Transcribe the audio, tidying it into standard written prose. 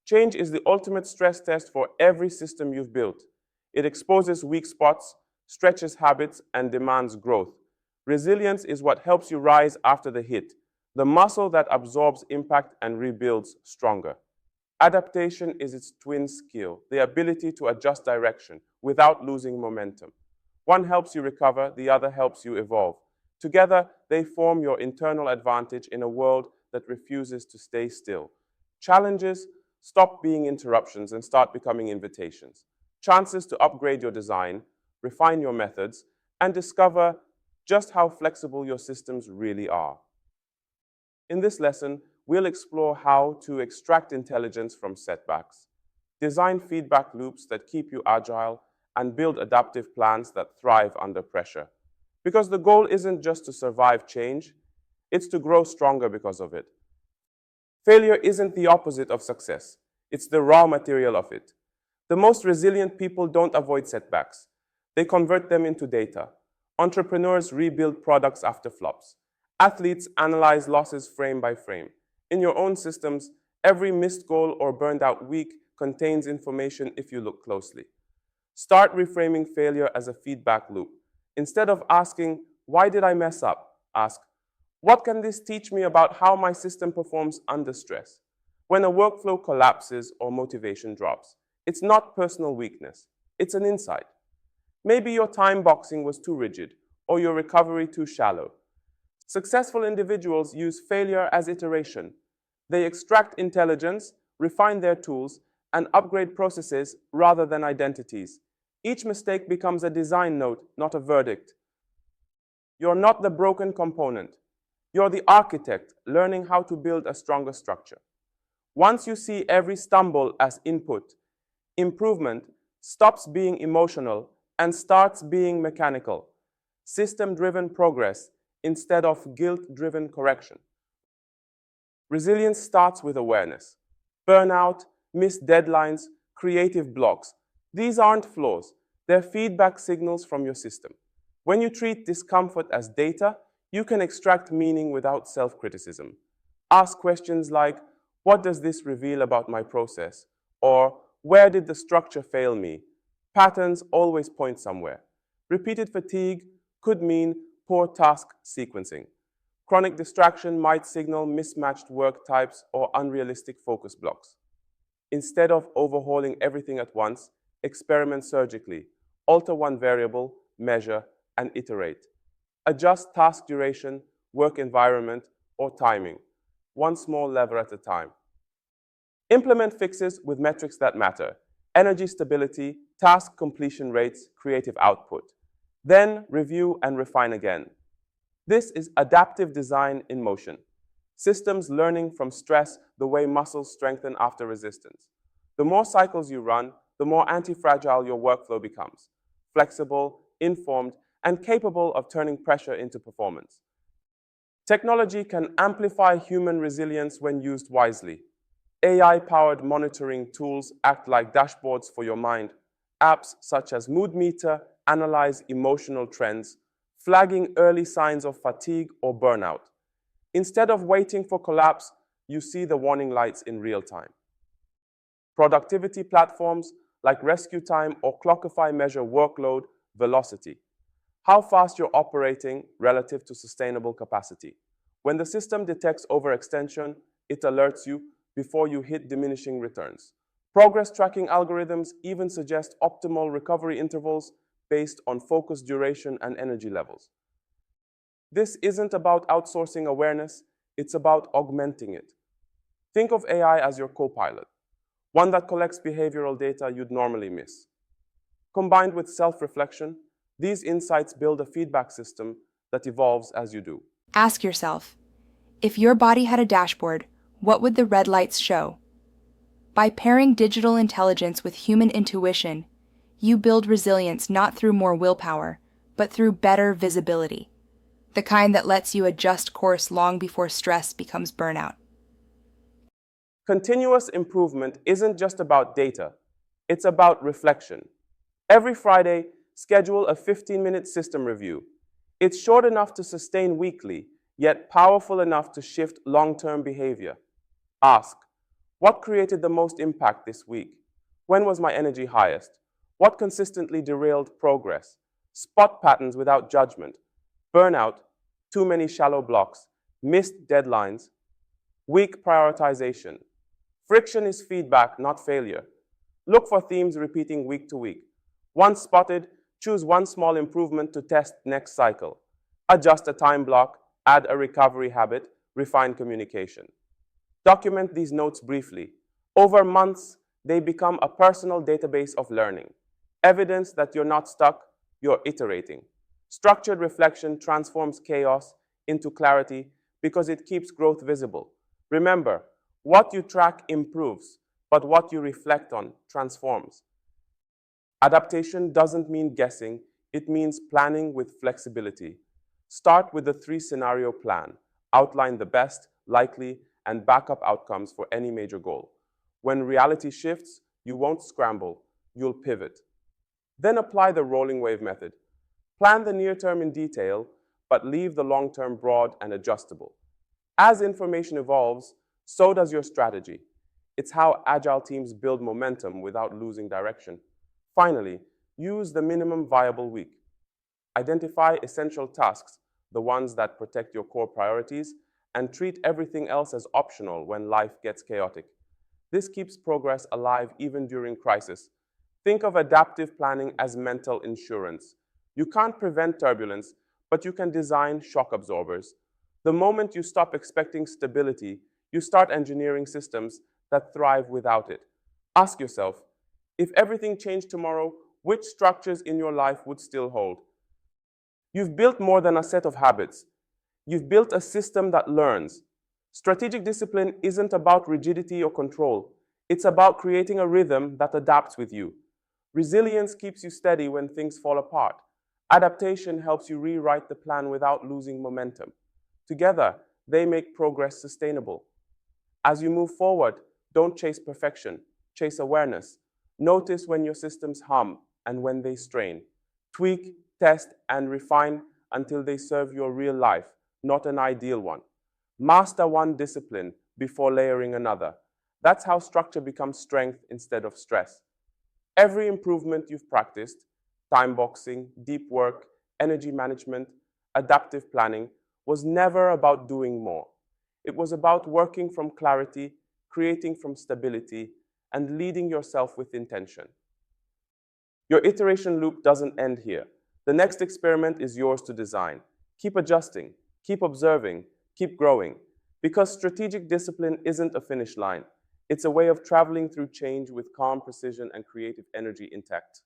Change is the ultimate stress test for every system you've built. It exposes weak spots, stretches habits, and demands growth. Resilience is what helps you rise after the hit, the muscle that absorbs impact and rebuilds stronger. Adaptation is its twin skill, the ability to adjust direction without losing momentum. One helps you recover, the other helps you evolve. Together, they form your internal advantage in a world that refuses to stay still. Challenges stop being interruptions and start becoming invitations. Chances to upgrade your design, refine your methods, and discover just how flexible your systems really are. In this lesson, we'll explore how to extract intelligence from setbacks, design feedback loops that keep you agile, and build adaptive plans that thrive under pressure. Because the goal isn't just to survive change, it's to grow stronger because of it. Failure isn't the opposite of success, it's the raw material of it. The most resilient people don't avoid setbacks. They convert them into data. Entrepreneurs rebuild products after flops. Athletes analyze losses frame by frame. In your own systems, every missed goal or burned out week contains information if you look closely. Start reframing failure as a feedback loop. Instead of asking, "Why did I mess up?" ask, "What can this teach me about how my system performs under stress?" When a workflow collapses or motivation drops, it's not personal weakness, it's an insight. Maybe your time boxing was too rigid or your recovery too shallow. Successful individuals use failure as iteration. They extract intelligence, refine their tools, and upgrade processes rather than identities. Each mistake becomes a design note, not a verdict. You're not the broken component. You're the architect learning how to build a stronger structure. Once you see every stumble as input, improvement stops being emotional and starts being mechanical. System-driven progress instead of guilt-driven correction. Resilience starts with awareness. Burnout, missed deadlines, creative blocks. These aren't flaws. They're feedback signals from your system. When you treat discomfort as data, you can extract meaning without self-criticism. Ask questions like, "What does this reveal about my process?" Or, "Where did the structure fail me?" Patterns always point somewhere. Repeated fatigue could mean poor task sequencing. Chronic distraction might signal mismatched work types or unrealistic focus blocks. Instead of overhauling everything at once, experiment surgically. Alter one variable, measure, and iterate. Adjust task duration, work environment, or timing, one small lever at a time. Implement fixes with metrics that matter: energy stability, task completion rates, creative output. Then review and refine again. This is adaptive design in motion. Systems learning from stress the way muscles strengthen after resistance. The more cycles you run, the more anti-fragile your workflow becomes. Flexible, informed, and capable of turning pressure into performance. Technology can amplify human resilience when used wisely. AI-powered monitoring tools act like dashboards for your mind. Apps such as Mood Meter analyze emotional trends, flagging early signs of fatigue or burnout. Instead of waiting for collapse, you see the warning lights in real time. Productivity platforms like Rescue Time or Clockify measure workload velocity, how fast you're operating relative to sustainable capacity. When the system detects overextension, it alerts you before you hit diminishing returns. Progress tracking algorithms even suggest optimal recovery intervals based on focus duration and energy levels. This isn't about outsourcing awareness, it's about augmenting it. Think of AI as your co-pilot, one that collects behavioral data you'd normally miss. Combined with self-reflection, these insights build a feedback system that evolves as you do. Ask yourself, if your body had a dashboard, what would the red lights show? By pairing digital intelligence with human intuition, you build resilience not through more willpower, but through better visibility, the kind that lets you adjust course long before stress becomes burnout. Continuous improvement isn't just about data, it's about reflection. Every Friday, schedule a 15-minute system review. It's short enough to sustain weekly, yet powerful enough to shift long-term behavior. Ask, What created the most impact this week? When was my energy highest? What consistently derailed progress? Spot patterns without judgment. Burnout, too many shallow blocks, missed deadlines, weak prioritization. Friction is feedback, not failure. Look for themes repeating week to week. Once spotted, choose one small improvement to test next cycle. Adjust a time block, add a recovery habit, refine communication. Document these notes briefly. Over months, they become a personal database of learning. Evidence that you're not stuck, you're iterating. Structured reflection transforms chaos into clarity because it keeps growth visible. Remember, what you track improves, but what you reflect on transforms. Adaptation doesn't mean guessing, it means planning with flexibility. Start with the 3-scenario plan. Outline the best, likely, and backup outcomes for any major goal. When reality shifts, you won't scramble, you'll pivot. Then apply the rolling wave method. Plan the near term in detail, but leave the long term broad and adjustable. As information evolves, so does your strategy. It's how agile teams build momentum without losing direction. Finally, use the minimum viable week. Identify essential tasks, the ones that protect your core priorities, and treat everything else as optional when life gets chaotic. This keeps progress alive even during crisis. Think of adaptive planning as mental insurance. You can't prevent turbulence, but you can design shock absorbers. The moment you stop expecting stability, you start engineering systems that thrive without it. Ask yourself, if everything changed tomorrow, which structures in your life would still hold? You've built more than a set of habits. You've built a system that learns. Strategic discipline isn't about rigidity or control. It's about creating a rhythm that adapts with you. Resilience keeps you steady when things fall apart. Adaptation helps you rewrite the plan without losing momentum. Together, they make progress sustainable. As you move forward, don't chase perfection, chase awareness. Notice when your systems hum and when they strain. Tweak, test, and refine until they serve your real life, not an ideal one. Master one discipline before layering another. That's how structure becomes strength instead of stress. Every improvement you've practiced, time boxing, deep work, energy management, adaptive planning, was never about doing more. It was about working from clarity, creating from stability, and leading yourself with intention. Your iteration loop doesn't end here. The next experiment is yours to design. Keep adjusting, keep observing, keep growing. Because strategic discipline isn't a finish line. It's a way of traveling through change with calm precision and creative energy intact.